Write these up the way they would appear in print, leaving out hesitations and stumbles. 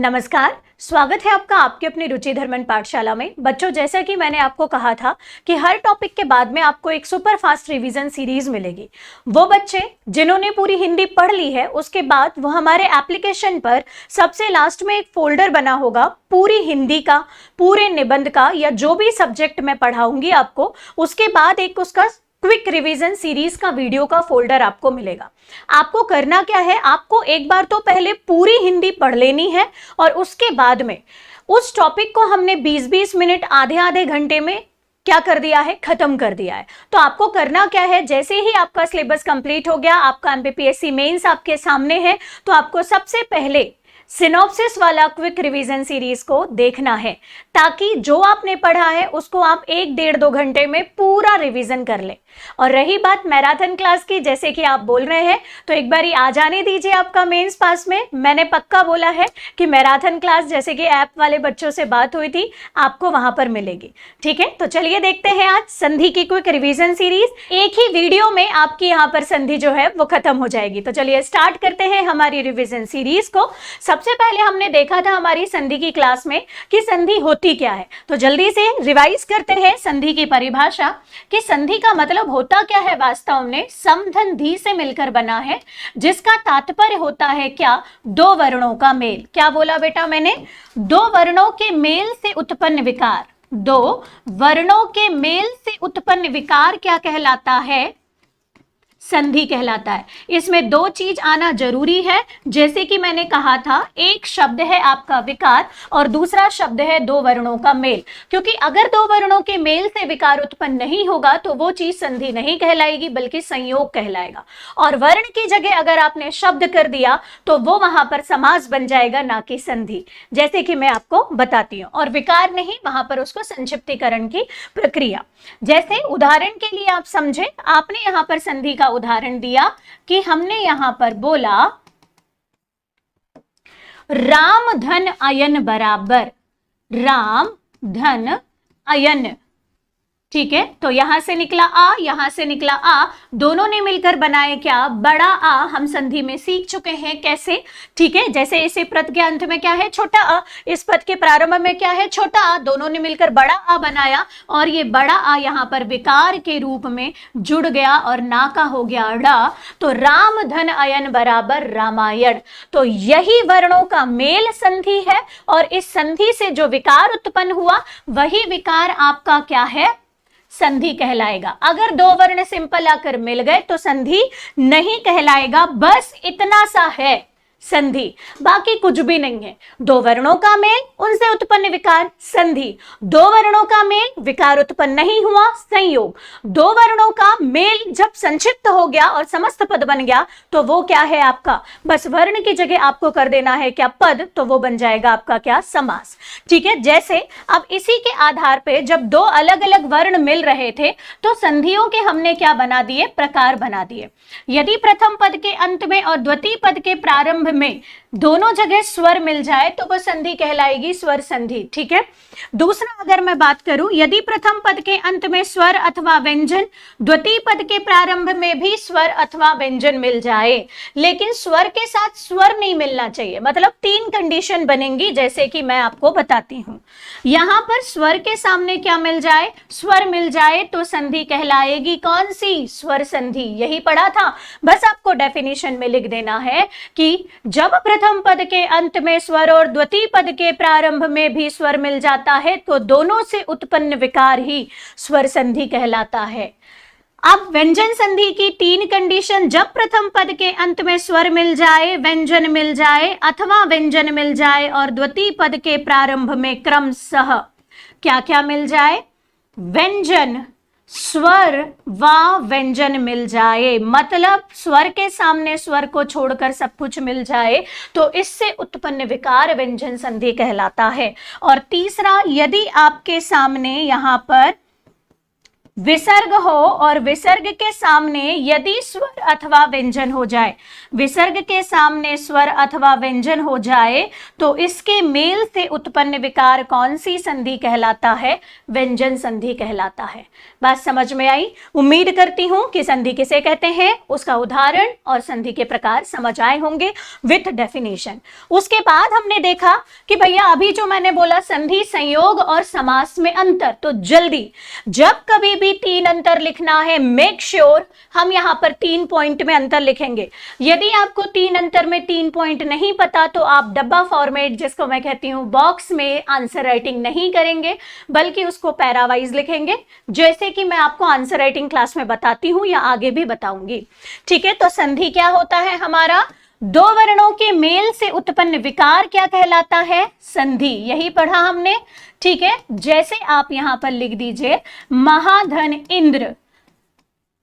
नमस्कार, स्वागत है आपका आपके अपनी रुचि धर्मन पाठशाला में। बच्चों, जैसा कि मैंने आपको कहा था कि हर टॉपिक के बाद में आपको एक सुपर फास्ट रिवीजन सीरीज मिलेगी। वो बच्चे जिन्होंने पूरी हिंदी पढ़ ली है, उसके बाद वो हमारे एप्लीकेशन पर सबसे लास्ट में एक फोल्डर बना होगा पूरी हिंदी का, पूरे निबंध का, या जो भी सब्जेक्ट मैं पढ़ाऊंगी आपको, उसके बाद एक उसका क्विक रिवीजन सीरीज का वीडियो का फोल्डर आपको मिलेगा। आपको करना क्या है, आपको एक बार तो पहले पूरी हिंदी पढ़ लेनी है और उसके बाद में उस टॉपिक को हमने 20-20 मिनट, आधे आधे घंटे में क्या कर दिया है, खत्म कर दिया है। तो आपको करना क्या है, जैसे ही आपका सिलेबस कंप्लीट हो गया, आपका एमपीपीएससी मेंस आपके सामने है, तो आपको सबसे पहले सिनॉप्सिस वाला क्विक रिवीजन सीरीज को देखना है, ताकि जो आपने पढ़ा है उसको आप 1-1.5-2 घंटे में पूरा रिवीजन कर लें। और रही बात मैराथन क्लास की, जैसे कि आप बोल रहे हैं, तो एक बार आ जाने दीजिए आपका मेंस पास में। मैंने पक्का बोला है कि मैराथन क्लास, जैसे कि ऐप वाले बच्चों से बात हुई थी, आपको वहां पर मिलेगी। ठीक है, तो चलिए देखते हैं आज संधि की क्विक रिवीजन सीरीज। एक ही वीडियो में आपकी यहाँ पर संधि जो है वो खत्म हो जाएगी। तो चलिए स्टार्ट करते हैं हमारी रिवीजन सीरीज को। सबसे पहले हमने देखा था हमारी संधि की क्लास में कि संधि होती क्या है, तो जल्दी से रिवाइज करते हैं संधि की परिभाषा कि संधि का मतलब होता क्या है। वास्तव में समधन धी से मिलकर बना है, जिसका तात्पर्य होता है क्या, दो वर्णों का मेल। क्या बोला बेटा मैंने, दो वर्णों के मेल से उत्पन्न विकार। दो वर्णों के मेल से उत्पन्न विकार क्या कहलाता है, संधि कहलाता है। इसमें दो चीज आना जरूरी है, जैसे कि मैंने कहा था, एक शब्द है आपका विकार और दूसरा शब्द है दो वर्णों का मेल। क्योंकि अगर दो वर्णों के मेल से विकार उत्पन्न नहीं होगा तो वो चीज संधि नहीं कहलाएगी, बल्कि संयोग कहलाएगा। और वर्ण की जगह अगर आपने शब्द कर दिया तो वो वहां पर समास बन जाएगा, ना कि संधि, जैसे कि मैं आपको बताती हूँ। और विकार नहीं, वहां पर उसको संक्षिप्तीकरण की प्रक्रिया। जैसे उदाहरण के लिए आप समझे, आपने यहां पर संधि का उदाहरण दिया कि हमने यहां पर बोला राम धन अयन बराबर राम धन अयन। ठीक है, तो यहां से निकला आ, यहां से निकला आ, दोनों ने मिलकर बनाए क्या, बड़ा आ। हम संधि में सीख चुके हैं कैसे। ठीक है, जैसे इसे पद के अंत में क्या है, छोटा आ, इस पद के प्रारंभ में क्या है, छोटा आ, दोनों ने मिलकर बड़ा आ बनाया। और ये बड़ा आ यहां पर विकार के रूप में जुड़ गया और ना का हो गया डा। तो राम धन अयन बराबर रामायण। तो यही वर्णों का मेल संधि है, और इस संधि से जो विकार उत्पन्न हुआ वही विकार आपका क्या है, संधि कहलाएगा। अगर दो वर्ण सिंपल आकर मिल गए तो संधि नहीं कहलाएगा। बस इतना सा है संधि, बाकी कुछ भी नहीं है। दो वर्णों का मेल, उनसे उत्पन्न विकार, संधि। दो वर्णों का मेल, विकार उत्पन्न नहीं हुआ, संयोग। दो वर्णों का मेल जब संक्षिप्त हो गया और समस्त पद बन गया तो वो क्या है आपका, बस वर्ण की जगह आपको कर देना है क्या, पद, तो वो बन जाएगा आपका क्या, समास। ठीक है, जैसे अब इसी के आधार पे जब दो अलग अलग वर्ण मिल रहे थे तो संधियों के हमने क्या बना दिए, प्रकार बना दिए। यदि प्रथम पद के अंत में और द्वितीय पद के प्रारंभ में दोनों जगह स्वर मिल जाए तो वह संधि कहलाएगी स्वर संधि। ठीक है, दूसरा अगर मैं बात करूं, यदि प्रथम पद के अंत में स्वर अथवा व्यंजन, द्वितीय पद के प्रारंभ में भी स्वर अथवा व्यंजन मिल जाए, लेकिन स्वर के साथ स्वर नहीं मिलना चाहिए। मतलब 3 कंडीशन बनेंगी, जैसे कि मैं आपको बताती हूं। यहां पर स्वर के सामने क्या मिल जाए, स्वर मिल जाए तो संधि कहलाएगी कौन सी, स्वर संधि। यही पढ़ा था, बस आपको डेफिनेशन में लिख देना है कि जब प्रथम पद के अंत में स्वर और द्वितीय पद के प्रारंभ में भी स्वर मिल जाता है तो दोनों से उत्पन्न विकार ही स्वर संधि कहलाता है। अब व्यंजन संधि की 3 कंडीशन, जब प्रथम पद के अंत में स्वर मिल जाए, व्यंजन मिल जाए अथवा व्यंजन मिल जाए और द्वितीय पद के प्रारंभ में क्रमशः क्या क्या मिल जाए, व्यंजन, स्वर व व्यंजन मिल जाए। मतलब स्वर के सामने स्वर को छोड़कर सब कुछ मिल जाए तो इससे उत्पन्न विकार व्यंजन संधि कहलाता है। और तीसरा, यदि आपके सामने यहां पर विसर्ग हो और विसर्ग के सामने यदि स्वर अथवा व्यंजन हो जाए, विसर्ग के सामने स्वर अथवा व्यंजन हो जाए तो इसके मेल से उत्पन्न विकार कौन सी संधि कहलाता है? व्यंजन संधि कहलाता है। बात समझ में आई? उम्मीद करती हूं कि संधि किसे कहते हैं, उसका उदाहरण और संधि के प्रकार समझ आए होंगे विथ डेफिनेशन। उसके बाद हमने देखा कि भैया अभी जो मैंने बोला संधि, संयोग और समास में अंतर, तो जल्दी जब कभी भी 3 अंतर लिखना है, मेक श्योर हम यहां पर 3 पॉइंट में अंतर लिखेंगे। यदि आपको 3 अंतर में 3 पॉइंट नहीं पता तो आप डब्बा फॉर्मेट, जिसको मैं कहती हूं बॉक्स में, आंसर राइटिंग नहीं करेंगे बल्कि उसको पैरावाइज लिखेंगे, जैसे कि मैं आपको आंसर राइटिंग क्लास में बताती हूं या आगे भी बताऊंगी। ठीक है, तो संधि क्या होता है हमारा? दो वर्णों के मेल से उत्पन्न विकार क्या कहलाता है? संधि। यही पढ़ा हमने। ठीक है, जैसे आप यहां पर लिख दीजिए महाधन इंद्र।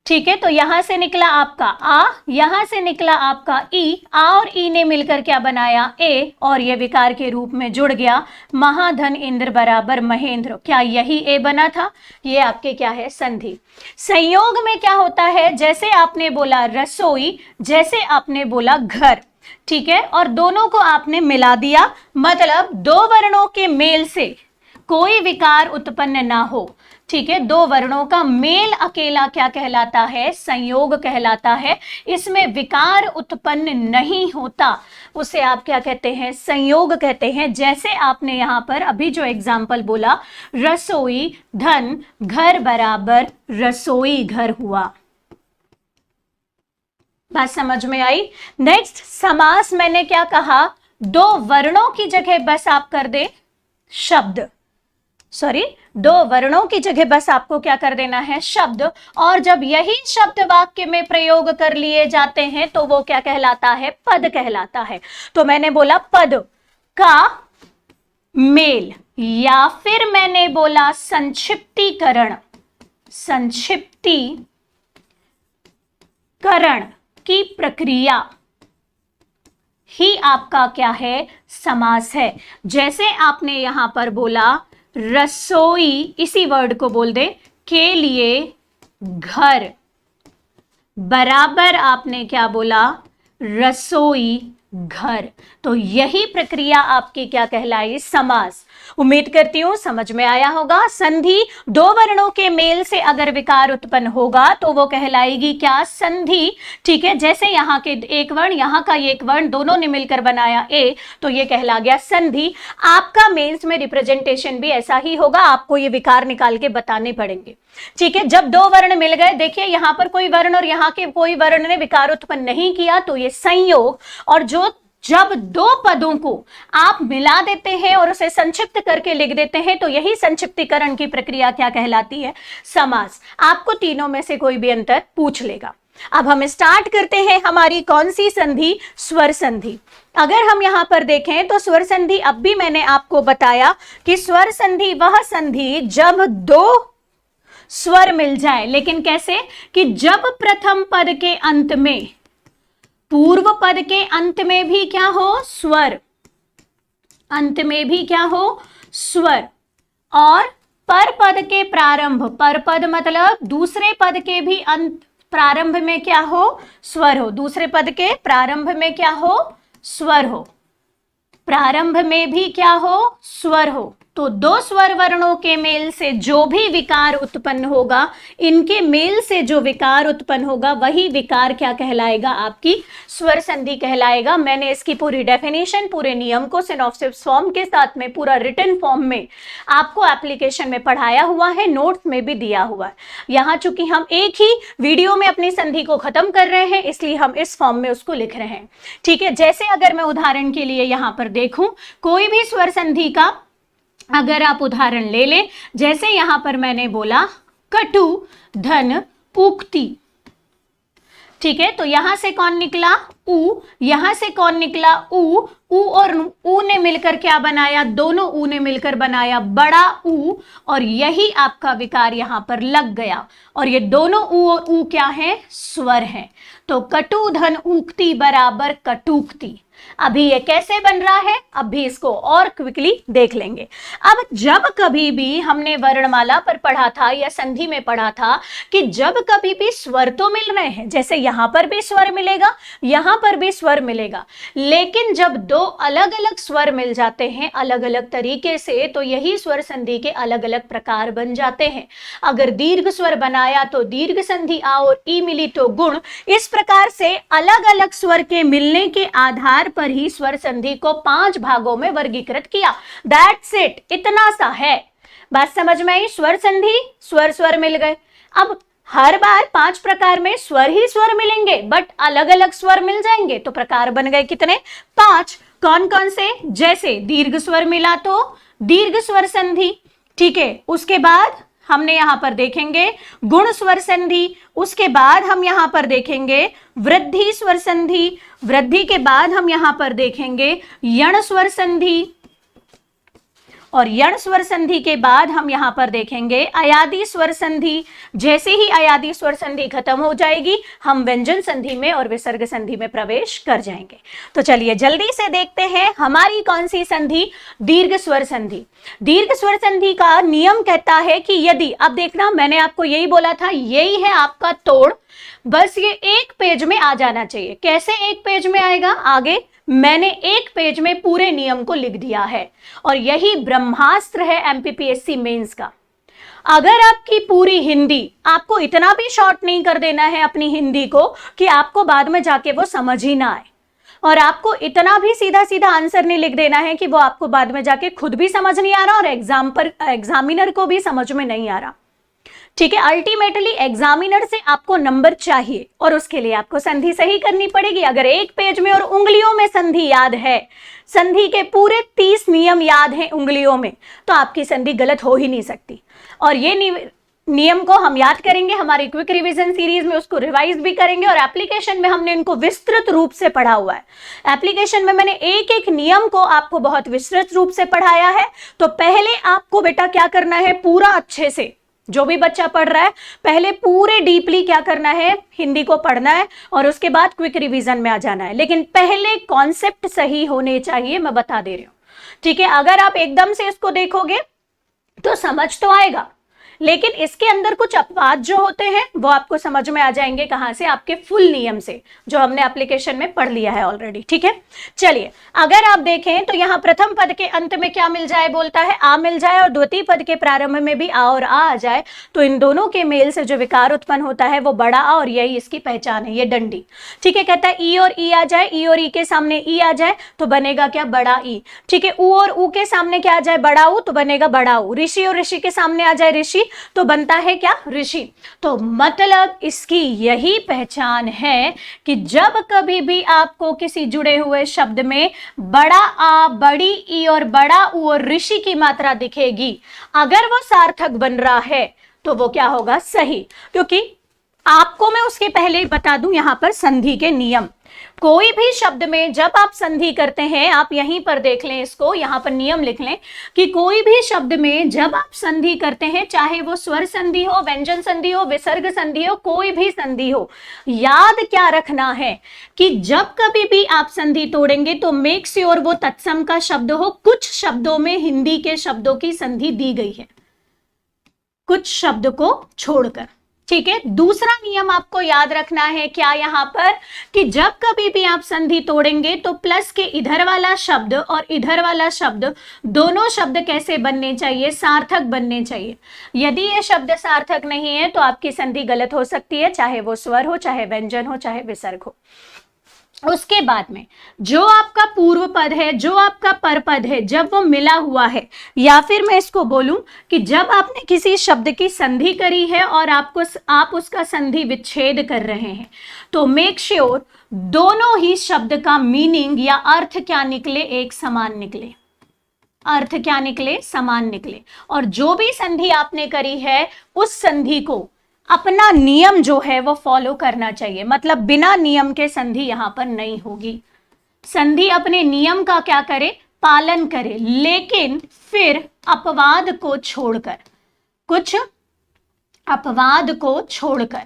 ठीक है, तो यहां से निकला आपका आ, यहां से निकला आपका ई, आ और ई ने मिलकर क्या बनाया? ए, और ये विकार के रूप में जुड़ गया महाधन इंद्र बराबर महेंद्र। क्या यही ए बना था? ये आपके क्या है? संधि। संयोग में क्या होता है? जैसे आपने बोला रसोई, जैसे आपने बोला घर, ठीक है, और दोनों को आपने मिला दिया, मतलब दो वर्णों के मेल से कोई विकार उत्पन्न ना हो। ठीक है, दो वर्णों का मेल अकेला क्या कहलाता है? संयोग कहलाता है। इसमें विकार उत्पन्न नहीं होता, उसे आप क्या कहते हैं? संयोग कहते हैं। जैसे आपने यहां पर अभी जो एग्जाम्पल बोला, रसोई धन घर बराबर रसोई घर हुआ। बात समझ में आई? नेक्स्ट समास, मैंने क्या कहा? दो वर्णों की जगह बस आप कर दे शब्द, सॉरी, दो वर्णों की जगह बस आपको क्या कर देना है? शब्द। और जब यही शब्द वाक्य में प्रयोग कर लिए जाते हैं तो वो क्या कहलाता है? पद कहलाता है। तो मैंने बोला पद का मेल, या फिर मैंने बोला संक्षिप्तीकरण, संक्षिप्तीकरण की प्रक्रिया ही आपका क्या है? समास है। जैसे आपने यहां पर बोला रसोई, इसी वर्ड को बोल दे, के लिए घर बराबर आपने क्या बोला? रसोई घर। तो यही प्रक्रिया आपकी क्या कहलाई? समास। उम्मीद करती हूं समझ में आया होगा। संधि, दो वर्णों के मेल से अगर विकार उत्पन्न होगा तो वो कहलाएगी क्या? संधि। ठीक है, जैसे यहाँ के एक वर्ण, यहाँ का एक वर्ण, दोनों ने मिलकर बनाया ए, तो ये कहला गया संधि। आपका मेंस में रिप्रेजेंटेशन भी ऐसा ही होगा, आपको ये विकार निकाल के बताने पड़ेंगे। ठीक है, जब दो वर्ण मिल गए, देखिए यहां पर कोई वर्ण और यहां के कोई वर्ण ने विकार उत्पन्न नहीं किया, तो ये संयोग। और जब दो पदों को आप मिला देते हैं और उसे संक्षिप्त करके लिख देते हैं तो यही संक्षिप्तीकरण की प्रक्रिया क्या कहलाती है? समास। आपको तीनों में से कोई भी अंतर पूछ लेगा। अब हम स्टार्ट करते हैं हमारी कौन सी संधि? स्वर संधि। अगर हम यहां पर देखें तो स्वर संधि, अब भी मैंने आपको बताया कि स्वर संधि वह संधि जब दो स्वर मिल जाए, लेकिन कैसे? कि जब प्रथम पद के अंत में, पूर्व पद के अंत में भी क्या हो? स्वर, अंत में भी क्या हो? स्वर, और पर पद के प्रारंभ, पर पद मतलब दूसरे पद के भी अंत, प्रारंभ में क्या हो? स्वर हो। दूसरे पद के प्रारंभ में क्या हो? स्वर हो। प्रारंभ में भी क्या हो? स्वर हो। तो दो स्वर वर्णों के मेल से जो भी विकार उत्पन्न होगा, इनके मेल से जो विकार उत्पन्न होगा वही विकार क्या कहलाएगा? आपकी स्वर संधि कहलाएगा। मैंने इसकी पूरी डेफिनेशन, पूरे नियम को सिनॉप्सिस फॉर्म के साथ में, पूरा रिटन फॉर्म में आपको एप्लीकेशन में पढ़ाया हुआ है, नोट्स में भी दिया हुआ है। यहाँ चूंकि हम एक ही वीडियो में अपनी संधि को खत्म कर रहे हैं, इसलिए हम इस फॉर्म में उसको लिख रहे हैं। ठीक है, जैसे अगर मैं उदाहरण के लिए यहाँ पर देखूं, कोई भी स्वर संधि का अगर आप उदाहरण ले लें, जैसे यहां पर मैंने बोला कटु धन उक्ति। ठीक है, तो यहां से कौन निकला? ऊ। यहां से कौन निकला? ऊ। ऊ और ऊ ने मिलकर क्या बनाया? दोनों ऊ ने मिलकर बनाया बड़ा ऊ, और यही आपका विकार यहां पर लग गया। और ये दोनों ऊ और ऊ क्या है? स्वर है। तो कटु धन उक्ति बराबर कटुक्ति। अभी ये कैसे बन रहा है, अब भी इसको और क्विकली देख लेंगे। अब जब कभी भी हमने वर्णमाला पर पढ़ा था या संधि में पढ़ा था कि जब कभी भी स्वर तो मिल रहे हैं, जैसे यहां पर भी स्वर मिलेगा, यहां पर भी स्वर मिलेगा, लेकिन जब दो अलग अलग स्वर मिल जाते हैं अलग अलग तरीके से, तो यही स्वर संधि के अलग अलग प्रकार बन जाते हैं। अगर दीर्घ स्वर बनाया तो दीर्घ संधि आ और ई मिली तो गुण। इस प्रकार से अलग अलग स्वर के मिलने के आधार पर ही स्वर संधि को 5 भागों में वर्गीकृत किया। दैट्स इट, इतना सा है। बात समझ में आई? स्वर संधि, स्वर स्वर मिल गए। अब हर बार 5 प्रकार में स्वर ही स्वर मिलेंगे, बट अलग अलग स्वर मिल जाएंगे, तो प्रकार बन गए कितने? 5। कौन कौन से? जैसे दीर्घ स्वर मिला तो दीर्घ स्वर संधि, ठीक है। उसके बाद हमने यहां पर देखेंगे गुण स्वर संधि, उसके बाद हम यहां पर देखेंगे वृद्धि स्वर संधि, वृद्धि के बाद हम यहां पर देखेंगे यण स्वर संधि, और यण स्वर संधि के बाद हम यहां पर देखेंगे अयादी स्वर संधि। जैसे ही अयादी स्वर संधि खत्म हो जाएगी, हम व्यंजन संधि में और विसर्ग संधि में प्रवेश कर जाएंगे। तो चलिए जल्दी से देखते हैं हमारी कौन सी संधि? दीर्घ स्वर संधि। दीर्घ स्वर संधि का नियम कहता है कि यदि, अब देखना मैंने आपको यही बोला था, यही है आपका तोड़, बस ये एक पेज में आ जाना चाहिए। कैसे एक पेज में आएगा? आगे मैंने एक पेज में पूरे नियम को लिख दिया है, और यही ब्रह्मास्त्र है एमपीपीएससी मेंस का। अगर आपकी पूरी हिंदी, आपको इतना भी शॉर्ट नहीं कर देना है अपनी हिंदी को कि आपको बाद में जाके वो समझ ही ना आए, और आपको इतना भी सीधा सीधा आंसर नहीं लिख देना है कि वो आपको बाद में जाके खुद भी समझ नहीं आ रहा और एग्जामिनर को भी समझ में नहीं आ रहा, ठीक है। अल्टीमेटली एग्जामिनर से आपको नंबर चाहिए, और उसके लिए आपको संधि सही करनी पड़ेगी। अगर एक पेज में और उंगलियों में संधि याद है, संधि के पूरे 30 नियम याद हैं उंगलियों में, तो आपकी संधि गलत हो ही नहीं सकती। और ये नियम को हम याद करेंगे हमारी क्विक रिवीजन सीरीज में, उसको रिवाइज भी करेंगे, और एप्लीकेशन में हमने इनको विस्तृत रूप से पढ़ा हुआ है। एप्लीकेशन में मैंने एक एक नियम को आपको बहुत विस्तृत रूप से पढ़ाया है। तो पहले आपको बेटा क्या करना है, पूरा अच्छे से, जो भी बच्चा पढ़ रहा है पहले पूरे डीपली क्या करना है, हिंदी को पढ़ना है, और उसके बाद क्विक रिवीजन में आ जाना है। लेकिन पहले कॉन्सेप्ट सही होने चाहिए, मैं बता दे रही हूं, ठीक है। अगर आप एकदम से इसको देखोगे तो समझ तो आएगा, लेकिन इसके अंदर कुछ अपवाद जो होते हैं वो आपको समझ में आ जाएंगे। कहां से? आपके फुल नियम से, जो हमने एप्लीकेशन में पढ़ लिया है ऑलरेडी, ठीक है। चलिए अगर आप देखें तो यहां प्रथम पद के अंत में क्या मिल जाए, बोलता है आ मिल जाए, और द्वितीय पद के प्रारंभ में भी आ और आ जाए, तो इन दोनों के मेल से जो विकार उत्पन्न होता है वो बड़ा आ, और यही इसकी पहचान है, ये डंडी, ठीक है। कहता है ई और ई आ जाए, ई और ई के सामने ई आ जाए तो बनेगा क्या, बड़ा ई, ठीक है। ऊ और ऊ के सामने क्या आ जाए, बड़ा ऊ, तो बनेगा बड़ा ऊ। ऋषि और ऋषि के सामने आ जाए ऋषि, तो बनता है क्या, ऋषि। तो मतलब इसकी यही पहचान है कि जब कभी भी आपको किसी जुड़े हुए शब्द में बड़ा आ, बड़ी ई और बड़ा ऊ और ऋषि की मात्रा दिखेगी, अगर वो सार्थक बन रहा है तो वो क्या होगा, सही। क्योंकि आपको मैं उसके पहले बता दूं यहां पर संधि के नियम। कोई भी शब्द में जब आप संधि करते हैं, आप यहीं पर देख लें इसको, यहां पर नियम लिख लें कि कोई भी शब्द में जब आप संधि करते हैं, चाहे वो स्वर संधि हो, व्यंजन संधि हो, विसर्ग संधि हो, कोई भी संधि हो, याद क्या रखना है कि जब कभी भी आप संधि तोड़ेंगे तो मेक श्योर वो तत्सम का शब्द हो। कुछ शब्दों में हिंदी के शब्दों की संधि दी गई है, कुछ शब्द को छोड़कर, ठीक है। दूसरा नियम आपको याद रखना है क्या यहां पर, कि जब कभी भी आप संधि तोड़ेंगे तो प्लस के इधर वाला शब्द और इधर वाला शब्द, दोनों शब्द कैसे बनने चाहिए, सार्थक बनने चाहिए। यदि ये शब्द सार्थक नहीं है तो आपकी संधि गलत हो सकती है, चाहे वो स्वर हो, चाहे व्यंजन हो, चाहे विसर्ग हो। उसके बाद में जो आपका पूर्व पद है, जो आपका पर पद है, जब वो मिला हुआ है, या फिर मैं इसको बोलूं कि जब आपने किसी शब्द की संधि करी है और आप उसका संधि विच्छेद कर रहे हैं, तो मेक श्योर दोनों ही शब्द का मीनिंग या अर्थ क्या निकले, एक समान निकले। अर्थ क्या निकले, समान निकले। और जो भी संधि आपने करी है उस संधि को अपना नियम जो है वो फॉलो करना चाहिए। मतलब बिना नियम के संधि यहां पर नहीं होगी। संधि अपने नियम का क्या करे, पालन करे, लेकिन फिर अपवाद को छोड़कर, कुछ अपवाद को छोड़कर।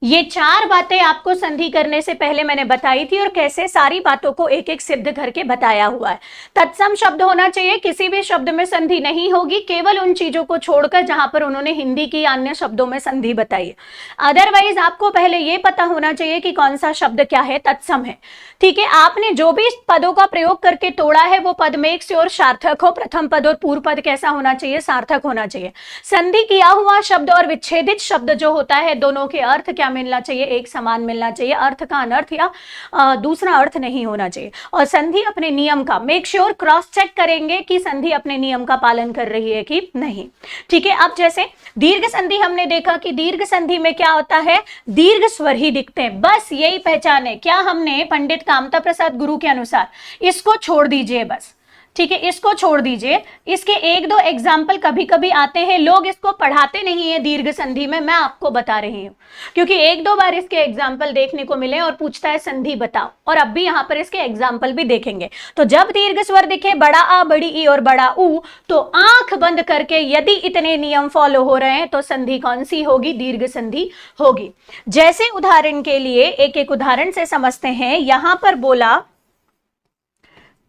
ये चार बातें आपको संधि करने से पहले मैंने बताई थी और कैसे सारी बातों को एक एक सिद्ध करके बताया हुआ है। तत्सम शब्द होना चाहिए, किसी भी शब्द में संधि नहीं होगी, केवल उन चीजों को छोड़कर जहां पर उन्होंने हिंदी की अन्य शब्दों में संधि बताई है। अदरवाइज आपको पहले ये पता होना चाहिए कि कौन सा शब्द क्या है, तत्सम है। ठीक है, आपने जो भी पदों का प्रयोग करके तोड़ा है वो पद मेक श्योर सार्थक हो। प्रथम पद और पूर्व पद कैसा होना चाहिए, सार्थक होना चाहिए। संधि किया हुआ शब्द और विच्छेदित शब्द जो होता है, दोनों के अर्थ क्या मिलना चाहिए, एक समान मिलना चाहिए। अर्थ का अनर्थ या दूसरा अर्थ नहीं होना चाहिए। और संधि अपने नियम का मेक श्योर, क्रॉस चेक करेंगे कि संधि अपने नियम का पालन कर रही है कि नहीं। ठीक है, अब जैसे दीर्घ संधि हमने देखा कि दीर्घ संधि में क्या होता है, दीर्घ स्वर ही दिखते हैं, बस यही पहचान है। क्या हमने पंडित कामता प्रसाद गुरु के अनुसार इसको छोड़ दीजिए बस। ठीक है, इसको छोड़ दीजिए। इसके एक दो एग्जाम्पल कभी कभी आते हैं, लोग इसको पढ़ाते नहीं है दीर्घ संधि में, मैं आपको बता रही हूं क्योंकि एक दो बार इसके एग्जाम्पल देखने को मिले और पूछता है संधि बताओ, और अब भी यहां पर इसके एग्जाम्पल भी देखेंगे। तो जब दीर्घ स्वर दिखे, बड़ा आ, बड़ी ई और बड़ा ऊ, तो आंख बंद करके यदि इतने नियम फॉलो हो रहे हैं तो संधि कौन सी होगी, दीर्घ संधि होगी। जैसे उदाहरण के लिए एक एक उदाहरण से समझते हैं। यहां पर बोला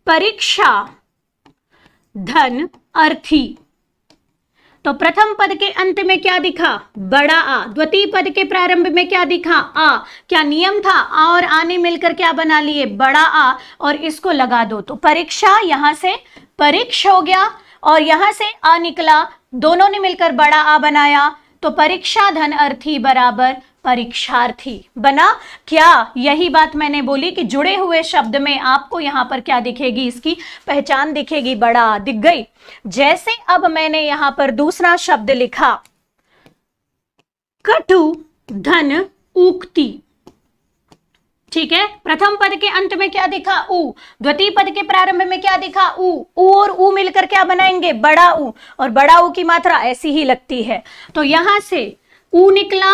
परीक्षा धन अर्थी, तो प्रथम पद के अंत में क्या दिखा, बड़ा आ। द्वितीय पद के प्रारंभ में क्या दिखा, आ। क्या नियम था, आ और आ ने मिलकर क्या बना लिए, बड़ा आ, और इसको लगा दो तो परीक्षा, यहां से परीक्ष हो गया और यहां से आ निकला, दोनों ने मिलकर बड़ा आ बनाया, तो परीक्षा धन अर्थी बराबर परीक्षार्थी बना। क्या यही बात मैंने बोली कि जुड़े हुए शब्द में आपको यहां पर क्या दिखेगी, इसकी पहचान दिखेगी, बड़ा दिख गई। जैसे अब मैंने यहां पर दूसरा शब्द लिखा कटु धन उक्ति। ठीक है, प्रथम पद के अंत में क्या दिखा, ऊ। द्वितीय पद के प्रारंभ में क्या दिखा, ऊ। ऊ और ऊ मिलकर क्या बनाएंगे, बड़ा ऊ, और बड़ा ऊ की मात्रा ऐसी ही लगती है। तो यहां से ऊ निकला,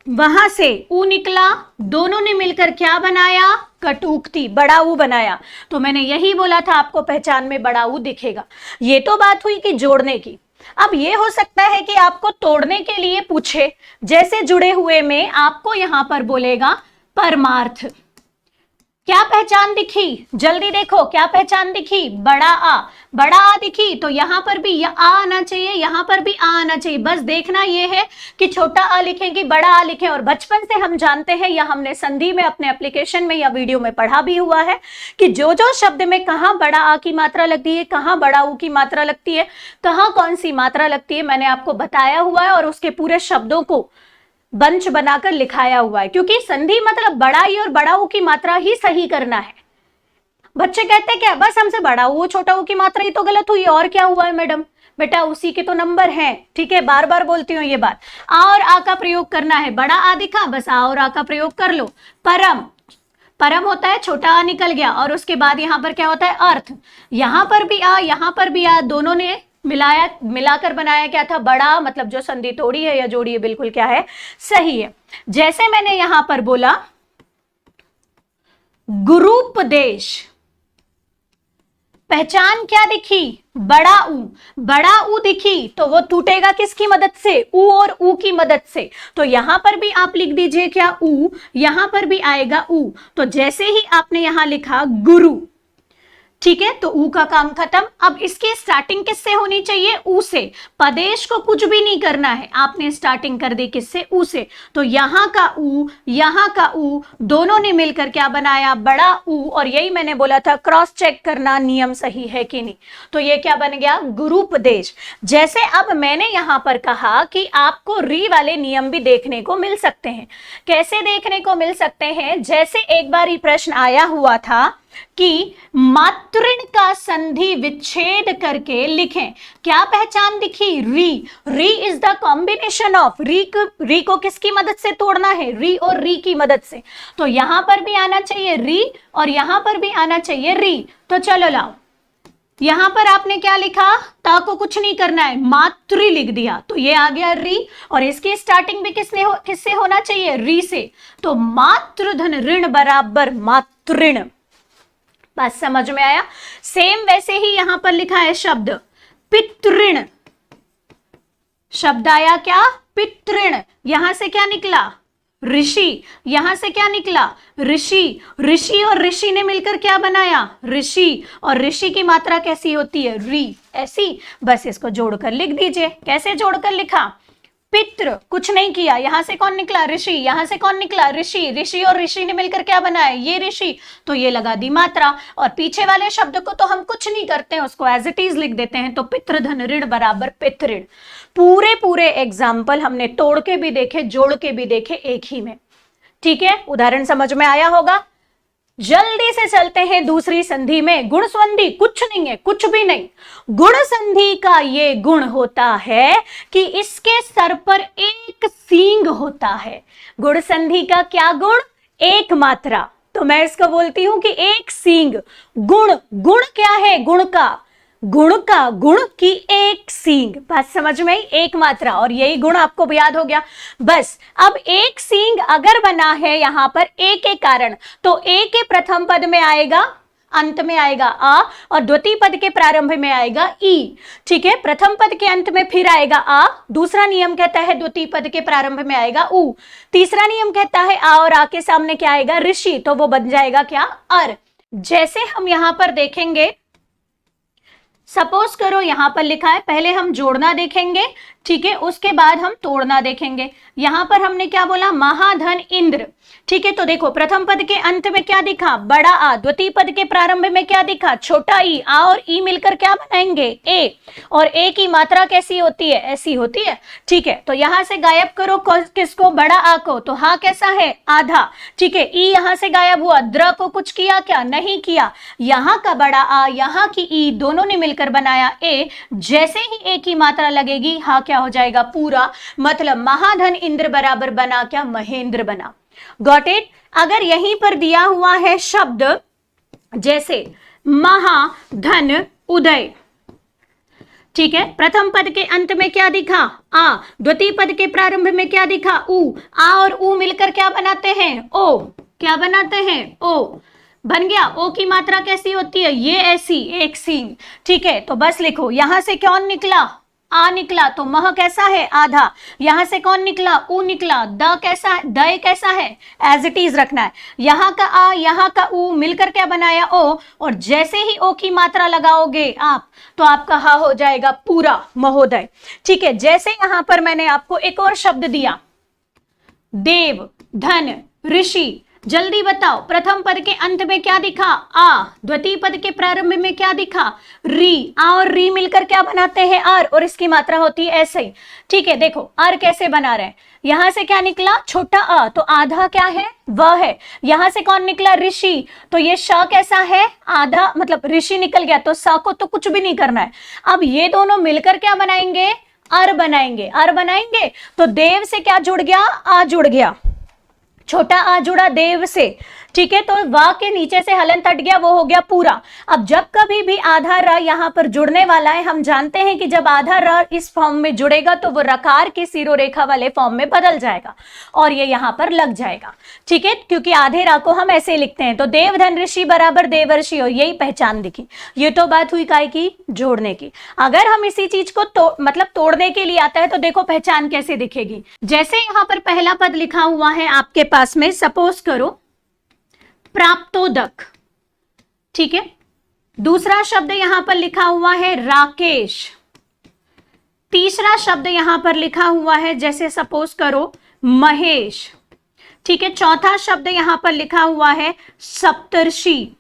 वहां से ऊ निकला, दोनों ने मिलकर क्या बनाया, कटुक्ति, बड़ा ऊ बनाया। तो मैंने यही बोला था आपको पहचान में बड़ा ऊ दिखेगा। ये तो बात हुई कि जोड़ने की। अब ये हो सकता है कि आपको तोड़ने के लिए पूछे, जैसे जुड़े हुए में आपको यहां पर बोलेगा परमार्थ। क्या पहचान दिखी, जल्दी देखो, क्या पहचान दिखी, बड़ा आ। बड़ा आ दिखी तो यहां पर भी आ आना चाहिए, यहां पर भी आ आना चाहिए। बस देखना यह है कि छोटा आ लिखें कि बड़ा आ लिखें। और बचपन से हम जानते हैं, या हमने संधि में अपने एप्लीकेशन में या वीडियो में पढ़ा भी हुआ है कि जो जो शब्द में कहां बड़ा आ की मात्रा लगती है, कहां बड़ा ऊ की मात्रा लगती है, कहां कौन सी मात्रा लगती है, मैंने आपको बताया हुआ है और उसके पूरे शब्दों को बंच बनाकर लिखाया हुआ है। क्योंकि संधि मतलब बड़ा ई और बड़ा ऊ की मात्रा ही सही करना है। बच्चे कहते क्या, बस हमसे बड़ा ऊ छोटा ऊ की मात्रा ही तो गलत हुई, और क्या हुआ है मैडम, बेटा उसी के तो नंबर हैं। ठीक है, बार बार बोलती हूँ ये बात। आ और आ का प्रयोग करना है, बड़ा आ दिखा, बस आ और आ का प्रयोग कर लो। परम, परम होता है छोटा आ निकल गया, और उसके बाद यहां पर क्या होता है, अर्थ। यहां पर भी आ, यहां पर भी आ, दोनों ने मिलाकर बनाया क्या था, बड़ा, मतलब जो संधि तोड़ी है या जोड़ी है बिल्कुल क्या है, सही है। जैसे मैंने यहां पर बोला गुरुपदेश, पहचान क्या दिखी, बड़ा ऊ। बड़ा ऊ दिखी तो वो टूटेगा किसकी मदद से, ऊ और ऊ की मदद से। तो यहां पर भी आप लिख दीजिए क्या, ऊ, यहां पर भी आएगा ऊ। तो जैसे ही आपने यहां लिखा गुरु, ठीक है, तो ऊ का काम खत्म। अब इसकी स्टार्टिंग किससे होनी चाहिए, ऊ से। पदेश को कुछ भी नहीं करना है, आपने स्टार्टिंग कर दी किससे, ऊ से। तो यहां का ऊ, यहां का ऊ, दोनों ने मिलकर क्या बनाया, बड़ा ऊ। और यही मैंने बोला था क्रॉस चेक करना नियम सही है कि नहीं। तो ये क्या बन गया, गुरुपदेश। जैसे अब मैंने यहां पर कहा कि आपको री वाले नियम भी देखने को मिल सकते हैं। कैसे देखने को मिल सकते हैं, जैसे एक बार ही प्रश्न आया हुआ था कि मातृण का संधि विच्छेद करके लिखें। क्या पहचान दिखी, री। री इज द कॉम्बिनेशन ऑफ, री को किसकी मदद से तोड़ना है, री और री की मदद से। तो यहां पर भी आना चाहिए री और यहां पर भी आना चाहिए री। तो चलो लाओ, यहां पर आपने क्या लिखा, ता को कुछ नहीं करना है, मातृ लिख दिया, तो ये आ गया री। और इसकी स्टार्टिंग भी किससे होना चाहिए, री से। तो मातृधन ऋण बराबर मातृण। बात समझ में आया। सेम वैसे ही यहां पर लिखा है शब्द पितृण, शब्द आया क्या, पितृण। यहां से क्या निकला, ऋषि, यहां से क्या निकला ऋषि, ऋषि और ऋषि ने मिलकर क्या बनाया ऋषि, और ऋषि की मात्रा कैसी होती है री, ऐसी। बस इसको जोड़कर लिख दीजिए। कैसे जोड़कर लिखा, पितृ, कुछ नहीं किया, यहां से कौन निकला ऋषि, यहां से कौन निकला ऋषि, ऋषि और ऋषि ने मिलकर क्या बनाया ये ऋषि, तो ये लगा दी मात्रा। और पीछे वाले शब्द को तो हम कुछ नहीं करते हैं, उसको एज इट इज लिख देते हैं। तो पितृ धन ऋण बराबर पितृ। पूरे पूरे एग्जाम्पल हमने तोड़ के भी देखे, जोड़ के भी देखे एक ही में। ठीक है, उदाहरण समझ में आया होगा। जल्दी से चलते हैं दूसरी संधि में। गुण संधि कुछ नहीं है, कुछ भी नहीं। गुण संधि का ये गुण होता है कि इसके सर पर एक सींग होता है। गुण संधि का क्या गुण, एक मात्रा। तो मैं इसको बोलती हूं कि एक सींग। गुण, गुण क्या है गुण का, गुण का गुण की एक सींग। बात समझ में आई, एक मात्रा, और यही गुण आपको याद हो गया। बस अब एक सींग अगर बना है यहां पर ए के कारण, तो ए के प्रथम पद में आएगा, अंत में आएगा आ, और द्वितीय पद के प्रारंभ में आएगा ई। ठीक है, प्रथम पद के अंत में फिर आएगा आ, दूसरा नियम कहता है द्वितीय पद के प्रारंभ में आएगा ऊ, तीसरा नियम कहता है आ और आ के सामने क्या आएगा ऋषि, तो वो बन जाएगा क्या अर। जैसे हम यहां पर देखेंगे, सपोज करो यहां पर लिखा है, पहले हम जोड़ना देखेंगे, ठीक है, उसके बाद हम तोड़ना देखेंगे। यहां पर हमने क्या बोला, महाधन इंद्र। ठीक है, तो देखो प्रथम पद के अंत में क्या दिखा, बड़ा आ, द्वितीय पद के प्रारंभ में क्या दिखा, छोटा ई। आ और ई मिलकर क्या बनाएंगे ए, और ए की मात्रा कैसी होती है, ऐसी होती है। ठीक है, तो यहां से गायब करो किसको, बड़ा आ को, तो हा कैसा है आधा। ठीक है, ई यहां से गायब हुआ, द्र को कुछ किया क्या, नहीं किया। यहां का बड़ा आ, यहां की ई, दोनों ने मिलकर बनाया ए। जैसे ही ए की मात्रा लगेगी, हा क्या हो जाएगा पूरा, मतलब महाधन इंद्र बराबर बना क्या, महेंद्र बना। Got it. अगर यहीं पर दिया हुआ है शब्द जैसे महाधन उदय, ठीक है, प्रथम पद के अंत में क्या दिखा आ, द्वितीय पद के प्रारंभ में क्या दिखा ऊ, आ और ऊ मिलकर क्या बनाते हैं ओ, क्या बनाते हैं ओ, बन गया। ओ की मात्रा कैसी होती है, ये ऐसी, एक सींग। ठीक है, तो बस लिखो, यहां से कौन निकला आ निकला, तो मह कैसा है आधा। यहां से कौन निकला ऊ निकला, द कैसा है, द कैसा है एज इट इज रखना है। यहां का आ, यहां का ऊ मिलकर क्या बनाया ओ, और जैसे ही ओ की मात्रा लगाओगे आप, तो आपका हा हो जाएगा पूरा महोदय। ठीक है, जैसे यहां पर मैंने आपको एक और शब्द दिया, देव धन ऋषि। जल्दी बताओ, प्रथम पद के अंत में क्या दिखा आ, द्वितीय पद के प्रारंभ में क्या दिखा री। आ और री मिलकर क्या बनाते हैं आर, और इसकी मात्रा होती है ऐसे ही। ठीक है, देखो आर कैसे बना रहे हैं, यहां से क्या निकला छोटा अ, तो आधा क्या है वह है। यहां से कौन निकला ऋषि, तो ये श कैसा है आधा, मतलब ऋषि निकल गया, तो स को तो कुछ भी नहीं करना है। अब ये दोनों मिलकर क्या बनाएंगे, अर बनाएंगे। अर बनाएंगे तो देव से क्या जुड़ गया, आ जुड़ गया, छोटा आ जुड़ा देव से। ठीक है, तो वा के नीचे से हलंत हट गया, वो हो गया पूरा। अब जब कभी भी आधा र यहां पर जुड़ने वाला है, हम जानते हैं कि जब आधा र इस फॉर्म में जुड़ेगा तो वो रकार की सिरो रेखा वाले फॉर्म में बदल जाएगा और ये यहां पर लग जाएगा। ठीक है, क्योंकि आधे रा को हम ऐसे लिखते हैं, तो देव धन ऋषि बराबर देवर्षि, और यही पहचान दिखी। ये तो बात हुई काय की, जोड़ने की। अगर हम इसी चीज को मतलब तोड़ने के लिए आता है, तो देखो पहचान कैसे दिखेगी। जैसे यहां पर पहला पद लिखा हुआ है आपके पास में, सपोज करो प्राप्तोदक। ठीक है, दूसरा शब्द यहां पर लिखा हुआ है राकेश, तीसरा शब्द यहां पर लिखा हुआ है जैसे सपोज करो महेश। ठीक है, चौथा शब्द यहां पर लिखा हुआ है सप्तर्षि।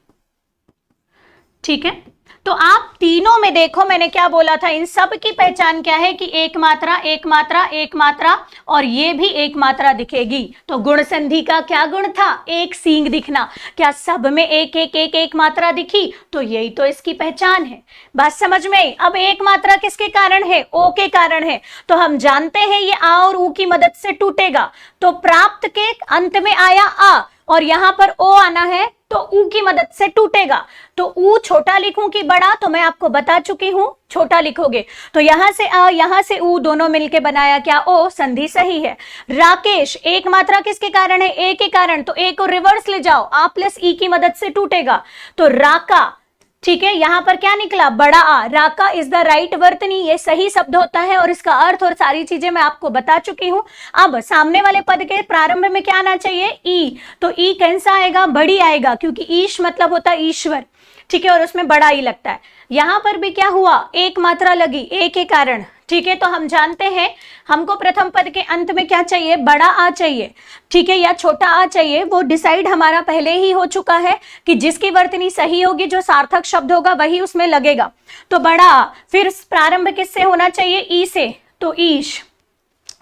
ठीक है, तो आप तीनों में देखो मैंने क्या बोला था, इन सब की पहचान क्या है कि एक मात्रा एक मात्रा एक मात्रा, और ये भी एक मात्रा दिखेगी। तो गुण संधि का क्या गुण था, एक सींग दिखना। क्या सब में एक एक एक एक मात्रा दिखी, तो यही तो इसकी पहचान है। बात समझ में आई। अब एक मात्रा किसके कारण है, ओ के कारण है, तो हम जानते हैं ये आ और ऊ की मदद से टूटेगा। तो प्राप्त के अंत में आया आ और यहां पर ओ आना है, तो ऊ की मदद से टूटेगा। तो ऊ छोटा लिखूं कि बड़ा, तो मैं आपको बता चुकी हूं, छोटा लिखोगे। तो यहां से आ, यहां से ऊ, दोनों मिलके बनाया क्या ओ, संधि सही है। राकेश एक मात्रा किसके कारण है, ए के कारण, तो ए को रिवर्स ले जाओ, आ प्लस ई की मदद से टूटेगा। तो राका ठीक है, यहां पर क्या निकला, बड़ा आ। राका इज द राइट वर्तनी, ये सही शब्द होता है और इसका अर्थ और सारी चीजें मैं आपको बता चुकी हूं। अब सामने वाले पद के प्रारंभ में क्या आना चाहिए, ई। तो ई कैसा आएगा, बड़ी आएगा, क्योंकि ईश मतलब होता है ईश्वर, ठीक है, और उसमें बड़ा ई लगता है। यहां पर भी क्या हुआ, एक मात्रा लगी, ए के कारण, ठीक है। तो हम जानते हैं हमको प्रथम पद के अंत में क्या चाहिए, बड़ा आ चाहिए, ठीक है, या छोटा आ चाहिए। वो डिसाइड हमारा पहले ही हो चुका है कि जिसकी वर्तनी सही होगी, जो सार्थक शब्द होगा वही उसमें लगेगा। तो बड़ा आ, फिर प्रारंभ किससे होना चाहिए, ई से, तो ईश।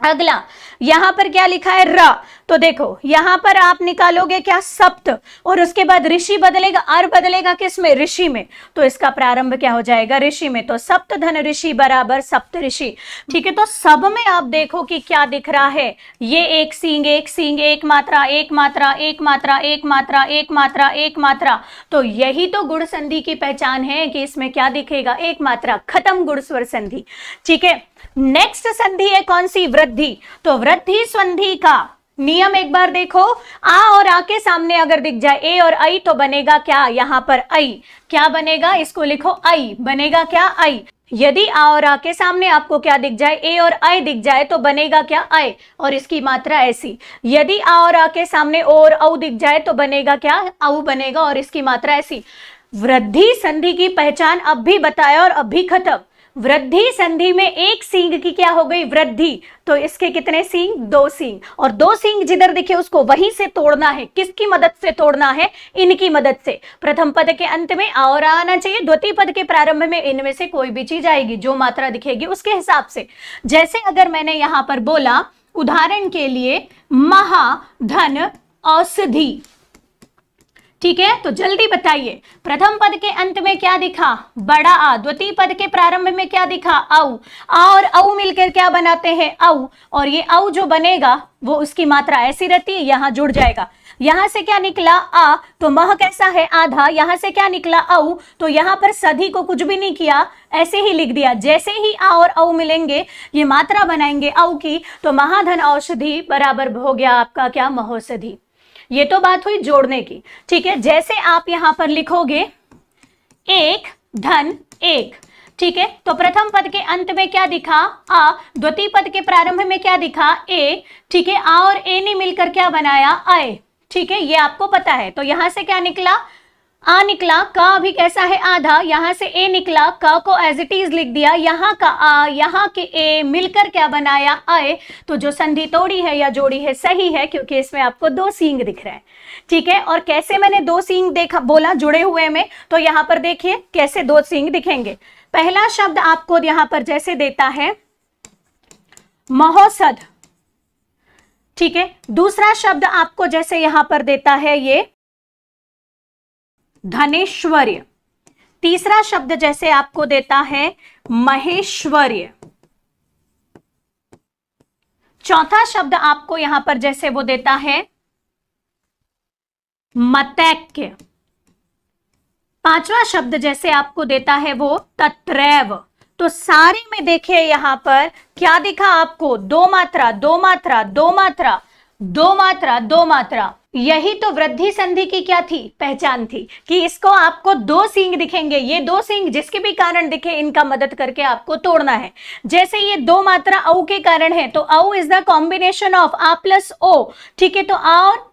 अगला यहां पर क्या लिखा है, र। तो देखो यहां पर आप निकालोगे क्या, सप्त, और उसके बाद ऋषि बदलेगा, अर बदलेगा किसमें, ऋषि में। तो इसका प्रारंभ क्या हो जाएगा, ऋषि में। तो सप्त धन ऋषि बराबर सप्त ऋषि, ठीक है। तो सब में आप देखो कि क्या दिख रहा है, ये एक सींग, एक सींग, एक मात्रा, एक मात्रा, एक मात्रा, एक मात्रा, एक मात्रा, एक मात्रा। तो यही तो गुण संधि की पहचान है कि इसमें क्या दिखेगा, एक मात्रा, खत्म गुण स्वर संधि, ठीक है। नेक्स्ट संधि है कौन सी, वृद्धि। तो वृद्धि संधि का नियम एक बार देखो, आ और आ के सामने अगर दिख जाए ए और आई तो बनेगा क्या, यहां पर आई, क्या बनेगा, इसको लिखो आई, बनेगा क्या, आई। यदि आ और आ के सामने आपको क्या दिख जाए, ए और आई दिख जाए तो बनेगा क्या, आए, और इसकी मात्रा ऐसी। यदि आ और आ के सामने ओ और औ दिख जाए तो बनेगा क्या, औ बनेगा, और इसकी मात्रा ऐसी। वृद्धि संधि की पहचान अब भी बताया और अब भी खत्म। वृद्धि संधि में एक सींग की क्या हो गई, वृद्धि। तो इसके कितने सींग, दो सींग, और दो सींग जिधर दिखे उसको वहीं से तोड़ना है। किसकी मदद से तोड़ना है, इनकी मदद से। प्रथम पद के अंत में आ और आना चाहिए, द्वितीय पद के प्रारंभ में इनमें से कोई भी चीज आएगी, जो मात्रा दिखेगी उसके हिसाब से। जैसे अगर मैंने यहां पर बोला उदाहरण के लिए महाधन औषधि, ठीक है, तो जल्दी बताइए, प्रथम पद के अंत में क्या दिखा, बड़ा आ। द्वितीय पद के प्रारंभ में क्या दिखा, औ। आ और औ मिलकर क्या बनाते हैं, औ, और ये औ जो बनेगा वो उसकी मात्रा ऐसी रहती है, यहां जुड़ जाएगा। यहां से क्या निकला, आ, तो मह कैसा है, आधा। यहां से क्या निकला, औ, तो यहां पर सधी को कुछ भी नहीं किया, ऐसे ही लिख दिया। जैसे ही आ और औ मिलेंगे ये मात्रा बनाएंगे औ की, तो महाधन औषधि बराबर हो गया आपका क्या, महोषधि। ये तो बात हुई जोड़ने की, ठीक है। जैसे आप यहां पर लिखोगे एक धन एक, ठीक है, तो प्रथम पद के अंत में क्या दिखा, आ। द्वितीय पद के प्रारंभ में क्या दिखा, ए, ठीक है। आ और ए ने मिलकर क्या बनाया, आए, ठीक है, ये आपको पता है। तो यहां से क्या निकला, आ निकला, का अभी कैसा है, आधा। यहां से ए निकला, का को एज इट इज लिख दिया, यहां का आ, यहां के ए मिलकर क्या बनाया, आए। तो जो संधि तोड़ी है या जोड़ी है सही है, क्योंकि इसमें आपको दो सींग दिख रहे हैं, ठीक है। और कैसे मैंने दो सींग देखा, बोला जुड़े हुए में, तो यहां पर देखिए कैसे दो सींग दिखेंगे। पहला शब्द आपको यहां पर जैसे देता है महोषध, ठीक है। दूसरा शब्द आपको जैसे यहां पर देता है ये धनेश्वर्य। तीसरा शब्द जैसे आपको देता है महेश्वर्य। चौथा शब्द आपको यहां पर जैसे वो देता है मतैक्य। पांचवा शब्द जैसे आपको देता है वो तत्रैव। तो सारे में देखिए यहां पर क्या दिखा आपको, दो मात्रा, दो मात्रा, दो मात्रा, दो मात्रा, दो मात्रा। यही तो वृद्धि संधि की क्या थी, पहचान थी, कि इसको आपको दो सींग दिखेंगे। ये दो सींग जिसके भी कारण दिखे इनका मदद करके आपको तोड़ना है। जैसे ये दो मात्रा औ के कारण है, तो औ इज द कॉम्बिनेशन ऑफ आ प्लस ओ, ठीक है। तो आ और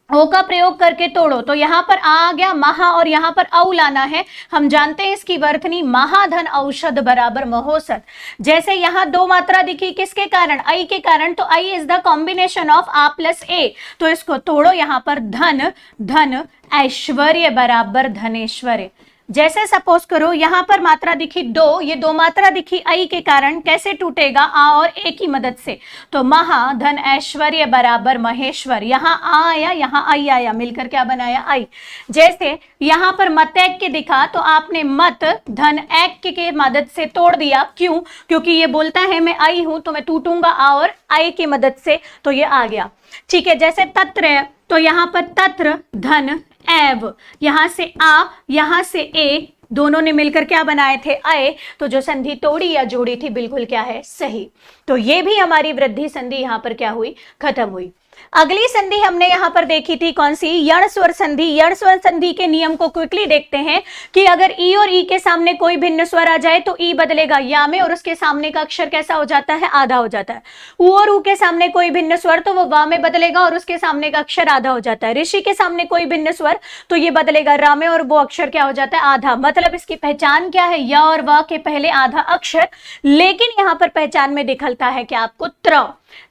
ओ का प्रयोग करके तोड़ो, तो यहां पर आ गया महा और यहां पर औ लाना है। हम जानते हैं इसकी वर्तनी महाधन औषध बराबर महोषध। जैसे यहां दो मात्रा दिखी किसके कारण, आई के कारण, तो आई इज द कॉम्बिनेशन ऑफ आ प्लस ए। तो इसको तोड़ो, यहां पर धन धन ऐश्वर्य बराबर धनेश्वर्य। जैसे सपोज करो यहां पर मात्रा दिखी दो, ये दो मात्रा दिखी आई के कारण, कैसे टूटेगा, आ और ए की मदद से। तो महा धन ऐश्वर्य बराबर महेश्वर। यहां आ आया, यहां आई आया, मिलकर क्या बनाया, आई। जैसे यहां पर मतैक्य दिखा, तो आपने मत धन ऐक्य के मदद से तोड़ दिया। क्यों, क्योंकि ये बोलता है मैं आई हूं तो मैं टूटूंगा आ और आई की मदद से, तो ये आ गया, ठीक है। जैसे तत्र, तो यहां पर तत्र धन एव, यहां से आ, यहां से ए, दोनों ने मिलकर क्या बनाए थे, आए। तो जो संधि तोड़ी या जोड़ी थी बिल्कुल क्या है, सही। तो ये भी हमारी वृद्धि संधि यहां पर क्या हुई, खत्म हुई। अगली संधि हमने यहां पर देखी थी कौन सी, यण स्वर संधि। यण स्वर संधि के नियम को क्विकली देखते हैं कि अगर ई और ई के सामने कोई भिन्न स्वर आ जाए तो ई बदलेगा या में और उसके सामने का अक्षर कैसा हो जाता है, आधा हो जाता है। ऊ और ऊ के सामने कोई भिन्न स्वर तो वो वा में बदलेगा और उसके सामने का अक्षर आधा हो जाता है। ऋषि के सामने कोई भिन्न स्वर तो ये बदलेगा रा में और वो अक्षर क्या हो जाता है, आधा। मतलब इसकी पहचान क्या है, या और वा के पहले आधा अक्षर। लेकिन यहां पर पहचान में दिखलता है क्या आपको, त्र।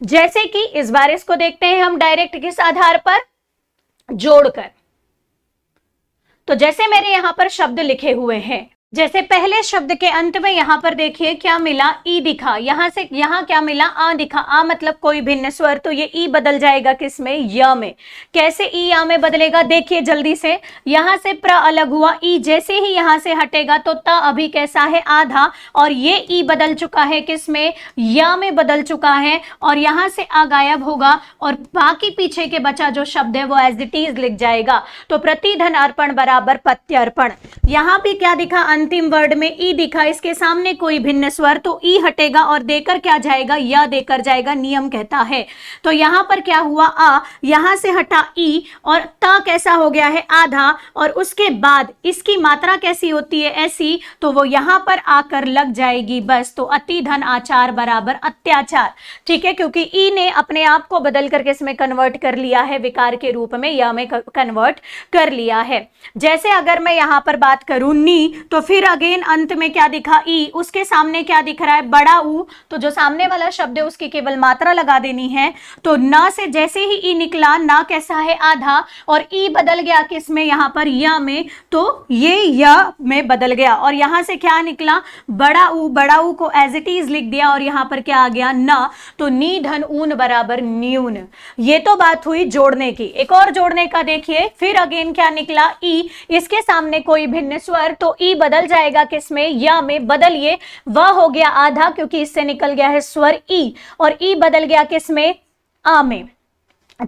जैसे कि इस बार इसको देखते हैं हम डायरेक्ट किस आधार पर, जोड़कर। तो जैसे मेरे यहां पर शब्द लिखे हुए हैं, जैसे पहले शब्द के अंत में यहां पर देखिए क्या मिला, ई दिखा। यहां से यहां क्या मिला, आ दिखा। आ मतलब कोई भिन्न स्वर, तो ये ई बदल जाएगा किस में, य में। कैसे ई या में बदलेगा, देखिए जल्दी से। यहां से प्र अलग हुआ, ई जैसे ही यहां से हटेगा तो त अभी कैसा है, आधा। और ये ई बदल चुका है किस में, या में बदल चुका है। और यहां से आ गायब होगा और बाकी पीछे के बचा जो शब्द है वो एज इट इज लिख जाएगा। तो प्रतिधन अर्पण बराबर पत्य अर्पण। यहां भी क्या दिखा, अंतिम वर्ड में ई दिखा, इसके सामने कोई भिन्न स्वर तो ई हटेगा और देकर क्या जाएगा, या देकर जाएगा, नियम कहता है। तो यहां पर क्या हुआ, आ, यहां से हटा ई और ता कैसा हो गया है, आधा। और उसके बाद इसकी मात्रा कैसी होती है, ऐसी, तो वो यहां पर आकर लग जाएगी बस। तो अति धन आचार बराबर अत्याचार। ठीक है, क्योंकि ई ने अपने आप को बदल करके इसमें कन्वर्ट कर लिया है, विकार के रूप में या में कन्वर्ट कर लिया है। जैसे अगर मैं यहां पर बात करूं नी, तो फिर अगेन अंत में क्या दिखा, ई, उसके सामने क्या दिख रहा है, बड़ा ऊ। तो जो सामने वाला शब्द है उसकी केवल मात्रा लगा देनी है। तो ना से जैसे ही ई निकला, ना कैसा है, आधा। और ई बदल गया किस में, यहां पर या में, तो ये या में बदल गया। और यहां से क्या निकला, बड़ा ऊ। बड़ा ऊ को एज इट इज लिख दिया और यहां पर क्या आ गया, ना। तो नी धन ऊन बराबर न्यून। ये तो बात हुई जोड़ने की। एक और जोड़ने का देखिए, फिर अगेन क्या निकला, ई, इसके सामने कोई भिन्न स्वर तो ई बदल जाएगा किसमें, या में। बदलिए, वह हो गया आधा क्योंकि इससे निकल गया है स्वर ई, और ई बदल गया किसमें, आ में।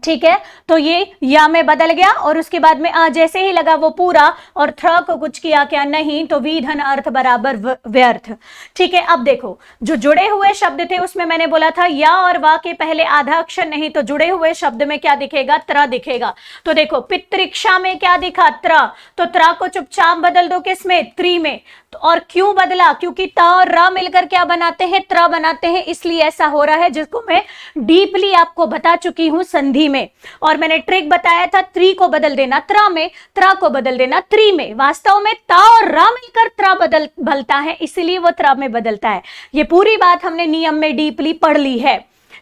ठीक है, तो ये या में बदल गया और उसके बाद में आ जैसे ही लगा वो पूरा, और थ को कुछ किया क्या, नहीं। तो वी धन अर्थ बराबर व्यर्थ। ठीक है, अब देखो जो जुड़े हुए शब्द थे उसमें मैंने बोला था या और वा के पहले आधा अक्षर नहीं, तो जुड़े हुए शब्द में क्या दिखेगा, त्र दिखेगा। तो देखो पितृक्षा में क्या दिखा, त्र। तो त्र को चुपचाप बदल दो किसमें, त्रि में। तो और क्यों बदला, क्योंकि त और र मिलकर क्या बनाते हैं, त्र बनाते हैं, इसलिए ऐसा हो रहा है, जिसको मैं डीपली आपको बता चुकी हूं संधि में। और मैंने ट्रिक बताया था, त्रि को बदल देना त्र में, त्र को बदल देना त्रि में। वास्तव में त और र मिलकर त्र बदलता है, इसलिए वो त्र में बदलता है। ये पूरी बात हमने नियम में डीपली पढ़ ली है।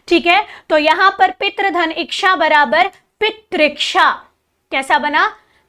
ठीक है, तो यहां पर पितृधन इक्षा बराबर पितृक्षा। कैसा बना,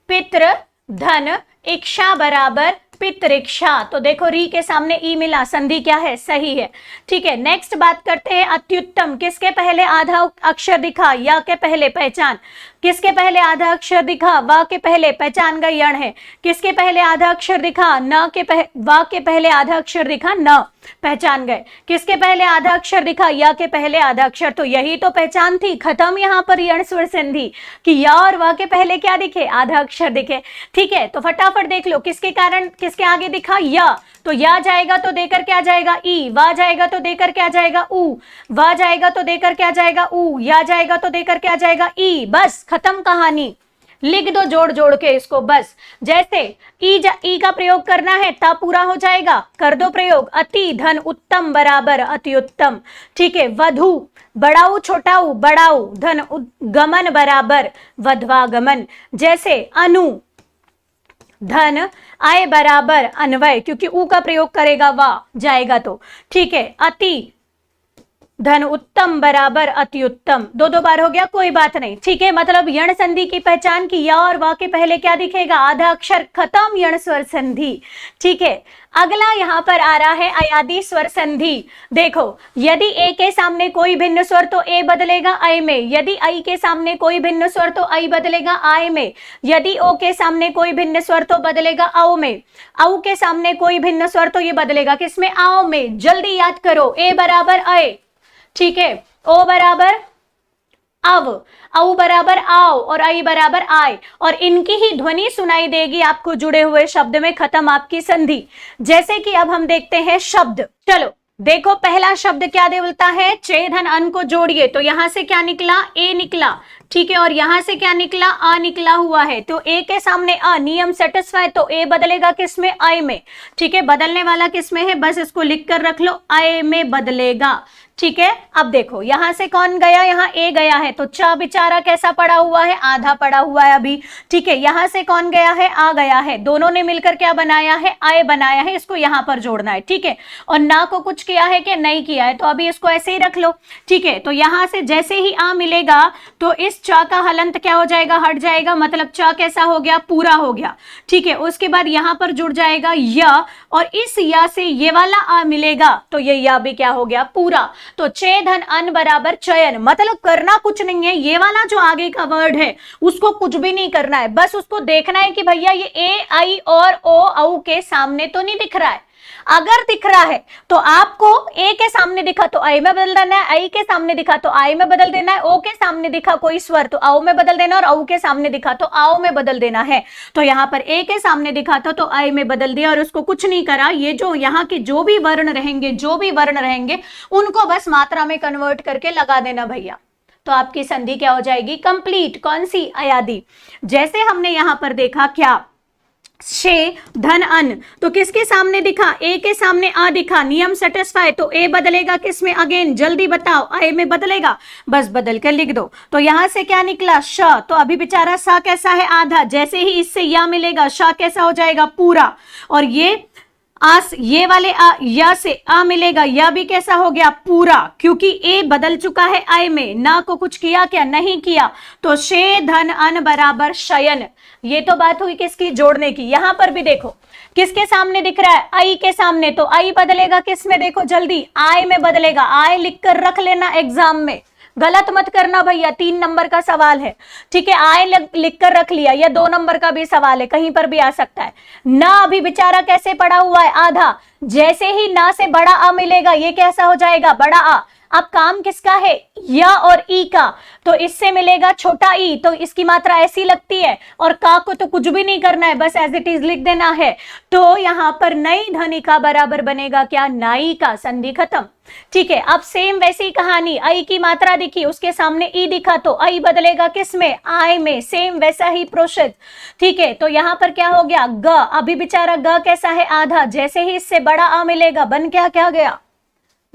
पितृधन इक्षा बराबर पितृक्षा। तो देखो री के सामने ई मिला, संधि क्या है, सही है। ठीक है, नेक्स्ट बात करते हैं अत्युत्तम। किसके पहले आधा अक्षर दिखा, या के पहले, पहचान। किसके पहले आधा अक्षर दिखा, वा के पहले, पहचान का यण है। किसके पहले आधा अक्षर दिखा, न के वा के पहले आधा अक्षर दिखा, न, पहचान गए। किसके पहले आधा अक्षर दिखा, या के पहले आधा अक्षर। तो यही तो पहचान थी, खत्म यहां पर यण स्वर संधि कि या और वा के पहले क्या दिखे, आधा अक्षर दिखे। ठीक है, तो फटाफट देख लो किसके कारण किसके आगे दिखा, या। तो या जाएगा तो देकर क्या जाएगा, ई। वा जाएगा तो देकर क्या जाएगा, ऊ। वा जाएगा तो देकर क्या जाएगा, ऊ। या जाएगा तो देकर क्या जाएगा, ई। बस खत्म कहानी। लिख दो जोड़ जोड़ के इसको बस। जैसे ई का प्रयोग करना है, ता पूरा हो जाएगा, कर दो प्रयोग। अति धन उत्तम बराबर अति उत्तम। ठीक है, वधु, बड़ाऊ छोटाऊ, बड़ाऊ, धन गमन बराबर वधवागमन। जैसे अनु, धन आय बराबर अन्वय, क्योंकि ऊ का प्रयोग करेगा वा जाएगा तो। ठीक है, अति धन उत्तम बराबर अति उत्तम। दो बार हो गया, कोई बात नहीं। ठीक है, मतलब यण संधि की पहचान की, या और वा के पहले क्या दिखेगा, आधा अक्षर, खत्म यण स्वर संधि। ठीक है, अगला यहां पर आ रहा है अयादि स्वर संधि। देखो यदि ए के सामने कोई भिन्न स्वर तो ए बदलेगा ऐ में। यदि आई के सामने कोई भिन्न स्वर तो आई बदलेगा आय में। यदि ओ के सामने कोई भिन्न स्वर तो बदलेगा औ में। औ के सामने कोई भिन्न स्वर तो ये बदलेगा किसमें, आओ में। जल्दी याद करो, ए बराबर अय, ठीक है, ओ बराबर अव, औ बराबर आओ, और आई बराबर आय, और इनकी ही ध्वनि सुनाई देगी आपको जुड़े हुए शब्द में। खत्म आपकी संधि। जैसे कि अब हम देखते हैं शब्द। चलो देखो पहला शब्द क्या बोलता है, चे धन अन को जोड़िए, तो यहां से क्या निकला, ए निकला, ठीक है, और यहां से क्या निकला, आ निकला हुआ है, तो ए के सामने अ, नियम सेटिस्फाई, तो ए बदलेगा किसमें, आई में, ठीक है, बदलने वाला किसमें है, बस इसको लिख कर रख लो, आई में बदलेगा, ठीक है। अब देखो यहां से कौन गया, यहाँ ए गया है, तो च बेचारा कैसा पड़ा हुआ है, आधा पड़ा हुआ है अभी, ठीक है, यहां से कौन गया है, आ गया है, दोनों ने मिलकर क्या बनाया है, आए बनाया है, इसको यहां पर जोड़ना है, ठीक है, और ना को कुछ किया है कि नहीं किया है, तो अभी इसको ऐसे ही रख लो, ठीक है, तो यहां से जैसे ही आ मिलेगा तो इस च का हलंत क्या हो जाएगा, हट जाएगा, मतलब च कैसा हो गया, पूरा हो गया, ठीक है, उसके बाद यहां पर जुड़ जाएगा य, और इस या से ये वाला आ मिलेगा तो ये या भी क्या हो गया, पूरा, तो चे धन अन बराबर चयन, मतलब करना कुछ नहीं है, ये वाला जो आगे का वर्ड है उसको कुछ भी नहीं करना है, बस उसको देखना है कि भैया ये ए आई और ओ औ के सामने तो नहीं दिख रहा है, अगर दिख रहा है तो आपको ए के सामने दिखा तो आई में बदल देना है, आई के सामने दिखा तो आई में बदल देना है, ओ के सामने दिखा कोई स्वर तो आओ में बदल देना, और औ के सामने दिखा तो आओ में बदल देना है, तो यहां पर ए के सामने दिखा था तो आई में बदल दिया, और उसको कुछ नहीं करा, ये जो यहाँ के जो भी वर्ण रहेंगे उनको बस मात्रा में कन्वर्ट करके लगा देना भैया, तो आपकी संधि क्या हो जाएगी, कंप्लीट, कौन सी, अयादि। जैसे हमने यहां पर देखा क्या, शे धन अन, तो किसके सामने दिखा, ए के सामने आ दिखा, नियम सेटिस्फाई, तो ए बदलेगा किसमें, अगेन जल्दी बताओ, आई में बदलेगा, बस बदल कर लिख दो, तो यहां से क्या निकला, श, तो अभी बेचारा सा कैसा है, आधा, जैसे ही इससे या मिलेगा श कैसा हो जाएगा, पूरा, और ये आस, ये वाले आ, या से आ मिलेगा, या भी कैसा हो गया, पूरा, क्योंकि ए बदल चुका है आई में, ना को कुछ किया क्या, नहीं किया, तो शे धन अन बराबर शयन, ये तो बात हुई किसकी, जोड़ने की। यहां पर भी देखो किसके सामने दिख रहा है, आई के सामने, तो आई बदलेगा किस में, देखो जल्दी, आई में बदलेगा, आई लिखकर रख लेना एग्जाम में, गलत मत करना भैया, 3 नंबर का सवाल है, ठीक है, आए लिख कर रख लिया, या 2 नंबर का भी सवाल है, कहीं पर भी आ सकता है ना, अभी बेचारा कैसे पड़ा हुआ है, आधा, जैसे ही ना से बड़ा आ मिलेगा ये कैसा हो जाएगा, बड़ा आ, अब काम किसका है, या और ई का, तो इससे मिलेगा छोटा ई, तो इसकी मात्रा ऐसी लगती है, और का को तो कुछ भी नहीं करना है, बस एज इट इज लिख देना है, तो यहां पर नई धनिका बराबर बनेगा क्या, नाई का, संधि खत्म, ठीक है। अब सेम वैसी कहानी, आई की मात्रा दिखी, उसके सामने ई दिखा तो आई बदलेगा किसमें, आई में, सेम वैसा ही प्रोसेस, ठीक है, तो यहां पर क्या हो गया, ग, अभी बेचारा ग कैसा है, आधा, जैसे ही इससे बड़ा आ मिलेगा बन क्या गया,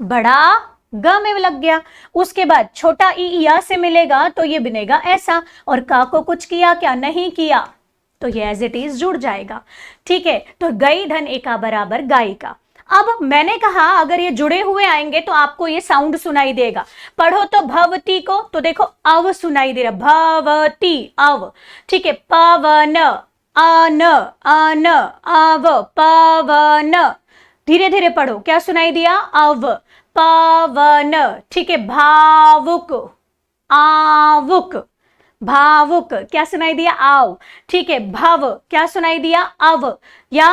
बड़ा ग में लग गया, उसके बाद छोटा ई या से मिलेगा तो ये बनेगा ऐसा, और का को कुछ किया क्या, नहीं किया, तो ये एज इट इज जुड़ जाएगा, ठीक है, तो गई धन एका बराबर गायिका। अब मैंने कहा अगर ये जुड़े हुए आएंगे तो आपको ये साउंड सुनाई देगा, पढ़ो तो भवती को, तो देखो अव सुनाई दे रहा, भवती अव, ठीक है, पवन अन अन अव पवन, धीरे धीरे पढ़ो, क्या सुनाई दिया, अव पवन, ठीक है, भावुक आवुक, भावुक क्या सुनाई दिया, आव, ठीक है, भव क्या सुनाई दिया, अव, या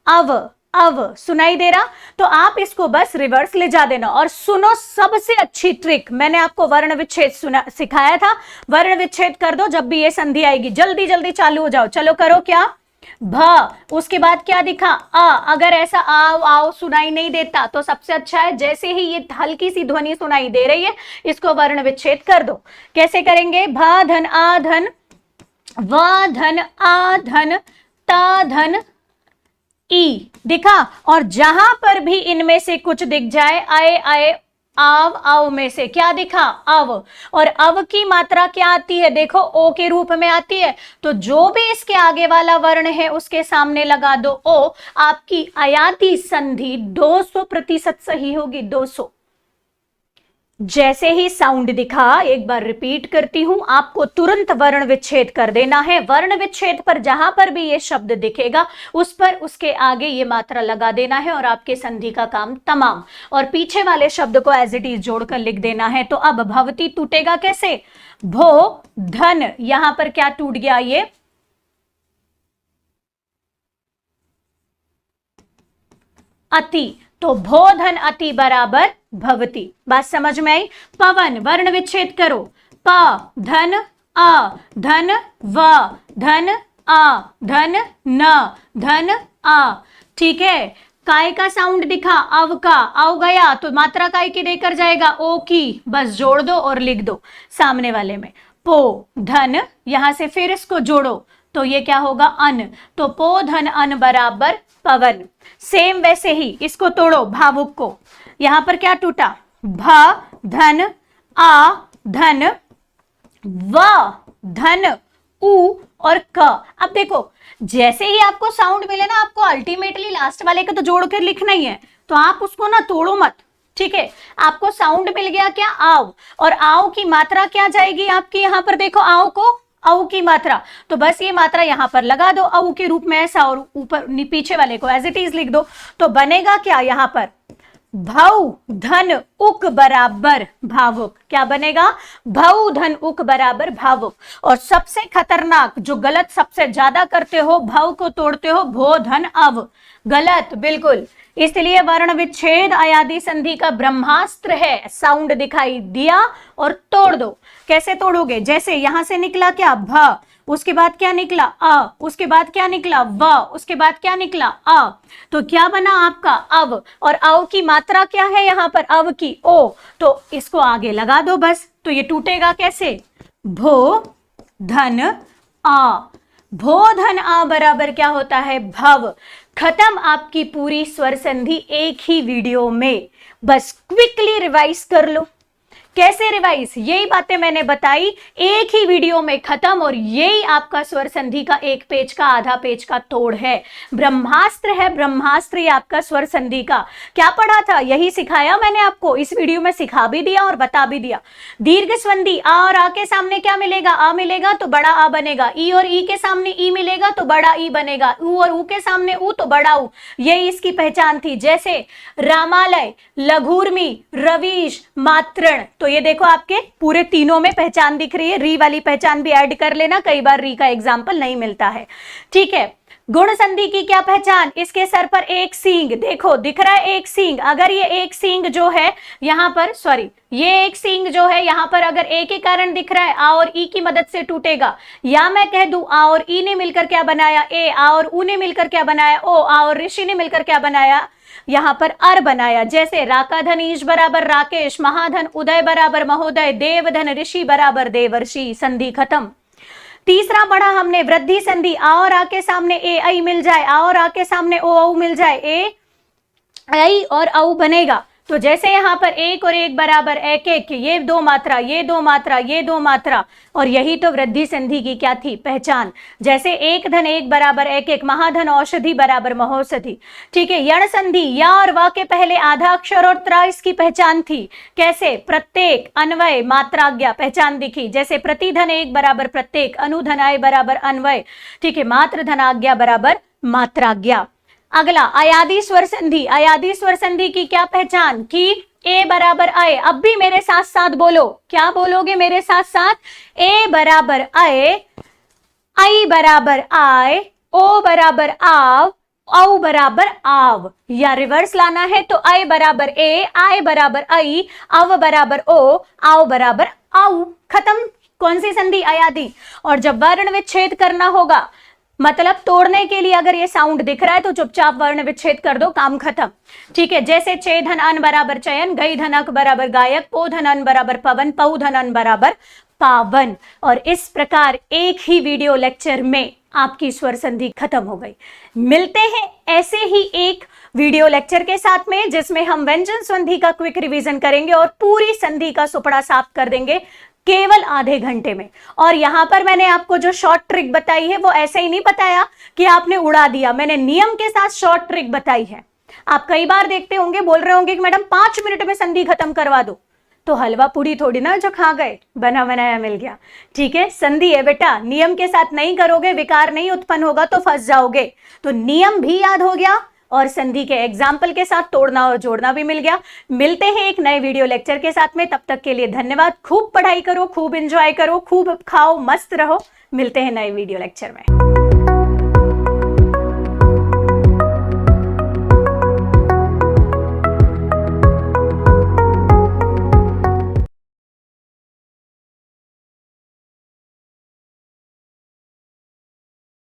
अव सुनाई दे रहा, तो आप इसको बस रिवर्स ले जा देना, और सुनो सबसे अच्छी ट्रिक, मैंने आपको वर्ण विच्छेद सिखाया था, वर्ण विच्छेद कर दो जब भी ये संधि आएगी, जल्दी जल्दी चालू हो जाओ, चलो करो, क्या, भ, उसके बाद क्या दिखा, आ, अगर ऐसा आओ आओ सुनाई नहीं देता तो सबसे अच्छा है जैसे ही ये हल्की सी ध्वनि सुनाई दे रही है इसको वर्ण विच्छेद कर दो, कैसे करेंगे, भ धन आ धन, व धन आ धन, ता धन ई दिखा, और जहां पर भी इनमें से कुछ दिख जाए, आए आए आव, आव में से क्या दिखा, अव, और अव की मात्रा क्या आती है, देखो ओ के रूप में आती है, तो जो भी इसके आगे वाला वर्ण है उसके सामने लगा दो ओ, आपकी अयाति संधि 200% सही होगी, 200। जैसे ही साउंड दिखा, एक बार रिपीट करती हूं, आपको तुरंत वर्ण विच्छेद कर देना है, वर्ण विच्छेद पर जहां पर भी ये शब्द दिखेगा उस पर उसके आगे ये मात्रा लगा देना है और आपके संधि का काम तमाम, और पीछे वाले शब्द को एज इट इज जोड़कर लिख देना है। तो अब भवती टूटेगा कैसे, भो धन, यहां पर क्या टूट गया, ये अति, तो भो धन अति बराबर भवती, बात समझ में आई। पवन वर्ण विच्छेद करो, प धन आ धन व धन आ धन न धन आ, ठीक है, काय का साउंड दिखा, अव का, अव गया तो मात्रा काय की देकर जाएगा, ओ की, बस जोड़ दो और लिख दो सामने वाले में। पो धन, यहां से फिर इसको जोड़ो तो ये क्या होगा, अन, तो पो धन अन बराबर पवन। सेम वैसे ही इसको तोड़ो भावुक को, यहां पर क्या टूटा, भ धन आ धन व धन उ और क। अब देखो जैसे ही आपको साउंड मिले ना, आपको अल्टीमेटली लास्ट वाले का तो जोड़ कर लिखना ही है, तो आप उसको ना तोड़ो मत, ठीक है। आपको साउंड मिल गया क्या, आओ, और आओ की मात्रा क्या जाएगी आपकी, यहां पर देखो आओ को, औ की मात्रा, तो बस ये मात्रा यहां पर लगा दो औ के रूप में ऐसा, और ऊपर पीछे वाले को एज इट इज लिख दो, तो बनेगा क्या यहां पर, भौ धन उक बराबर भावुक। क्या बनेगा, भौ धन उक बराबर भावुक। और सबसे खतरनाक जो गलत सबसे ज्यादा करते हो, भौ को तोड़ते हो, भो धन अव, गलत बिल्कुल। इसलिए वर्ण विच्छेद अयादि संधि का ब्रह्मास्त्र है। साउंड दिखाई दिया और तोड़ दो। कैसे तोड़ोगे, जैसे यहां से निकला क्या, भ, उसके बाद क्या निकला, अ, उसके बाद क्या निकला, व, उसके बाद क्या निकला, अ, तो क्या बना आपका अव, और अव की मात्रा क्या है यहां पर, अव की ओ, तो इसको आगे लगा दो बस, तो ये टूटेगा कैसे, भो धन आ, भो धन आ बराबर क्या होता है, भव। खत्म आपकी पूरी स्वर संधि एक ही वीडियो में। बस क्विकली रिवाइज कर लो। कैसे रिवाइज, यही बातें मैंने बताई, एक ही वीडियो में खत्म, और यही आपका स्वर संधि का एक पेज का, आधा पेज का तोड़ है। ब्रह्मास्त्र है, ब्रह्मास्त्र ये आपका स्वर संधि का। क्या पढ़ा था, यही सिखाया मैंने आपको, इस वीडियो में सिखा भी दिया और बता भी दिया। दीर्घ संधि, आ और आ के सामने क्या मिलेगा, आ मिलेगा तो बड़ा आ बनेगा, ई और ई के सामने ई मिलेगा तो बड़ा ई बनेगा, ऊ और ऊ के सामने ऊ तो बड़ा ऊ। यही इसकी पहचान थी। जैसे रामालय, लघुर्मी, रवीश, मात्रण, तो ये देखो आपके पूरे तीनों में पहचान दिख रही है। री वाली पहचान भी ऐड कर लेना, कई बार री का एग्जाम्पल नहीं मिलता है, ठीक है। गुण संधि की क्या पहचान, इसके सर पर एक सींग, देखो दिख रहा है एक सींग, अगर ये एक सींग जो है यहां पर, सॉरी ये एक सींग जो है यहां पर अगर ए के कारण दिख रहा है, आ और ई की मदद से टूटेगा। या मैं कह दूं आ और ई ने मिलकर क्या बनाया, ए, आ और ऊ ने मिलकर क्या बनाया, ओ, आ और ऋषि ने मिलकर क्या बनाया, यहां पर अर बनाया। जैसे राका धन ईश बराबर राकेश, महाधन उदय बराबर महोदय, देवधन ऋषि बराबर देवर्षि। संधि खत्म। तीसरा पढ़ा हमने वृद्धि संधि, आ और आ के सामने ए आई मिल जाए, आ और आ के सामने ओ औ मिल जाए, ए आई और औ बनेगा। तो जैसे यहां पर एक और एक बराबर एक एक, ये दो मात्रा, ये दो मात्रा, ये दो मात्रा, और यही तो वृद्धि संधि की क्या थी पहचान। जैसे एक धन एक बराबर एक एक, महाधन औषधि बराबर महोषधि, ठीक है। यण संधि, या और वा के पहले आधा अक्षर और त्रा इसकी पहचान थी। कैसे, प्रत्येक, अन्वय, मात्राज्ञा, पहचान दिखी। जैसे प्रतिधन एक बराबर प्रत्येक, अनुधन आय बराबर अन्वय, ठीक है। मात्र धनाज्ञा बराबर मात्राज्ञा। अगला अयादि स्वर संधि, अयादि स्वर संधि की क्या पहचान की, ए बराबर आए। अब भी मेरे साथ साथ बोलो, क्या बोलोगे मेरे साथ साथ, ए बराबर आए, आई बराबर आए, ओ बराबर आव, औ बराबर आव। या रिवर्स लाना है तो आई बराबर ए, आई बराबर आई, अव बराबर ओ, आओ बराबर आउ। खत्म। कौन सी संधि, अयादि। और जब वर्ण विच्छेद करना होगा, मतलब तोड़ने के लिए अगर ये साउंड दिख रहा है तो चुपचाप वर्ण विच्छेद कर दो, काम खत्म, ठीक है। जैसे चे धन अन बराबर चयन, गई धन अक बराबर गायक, पो धन अन बराबर पवन, पौ धन अन बराबर पावन। और इस प्रकार एक ही वीडियो लेक्चर में आपकी स्वर संधि खत्म हो गई। मिलते हैं ऐसे ही एक वीडियो लेक्चर के साथ में, जिसमें हम व्यंजन संधि का क्विक रिवीजन करेंगे और पूरी संधि का सुपड़ा साफ कर देंगे केवल आधे घंटे में। और यहां पर मैंने आपको जो शॉर्ट ट्रिक बताई है वो ऐसे ही नहीं बताया कि आपने उड़ा दिया, मैंने नियम के साथ शॉर्ट ट्रिक बताई है। आप कई बार देखते होंगे, बोल रहे होंगे कि मैडम 5 मिनट में संधि खत्म करवा दो, तो हलवा पूरी थोड़ी ना जो खा गए, बना बनाया मिल गया, ठीक है। संधि है बेटा, नियम के साथ नहीं करोगे, विकार नहीं उत्पन्न होगा तो फंस जाओगे। तो नियम भी याद हो गया और संधि के एग्जाम्पल के साथ तोड़ना और जोड़ना भी मिल गया। मिलते हैं एक नए वीडियो लेक्चर के साथ में, तब तक के लिए धन्यवाद। खूब पढ़ाई करो, खूब एंजॉय करो, खूब खाओ, मस्त रहो। मिलते हैं नए वीडियो लेक्चर में।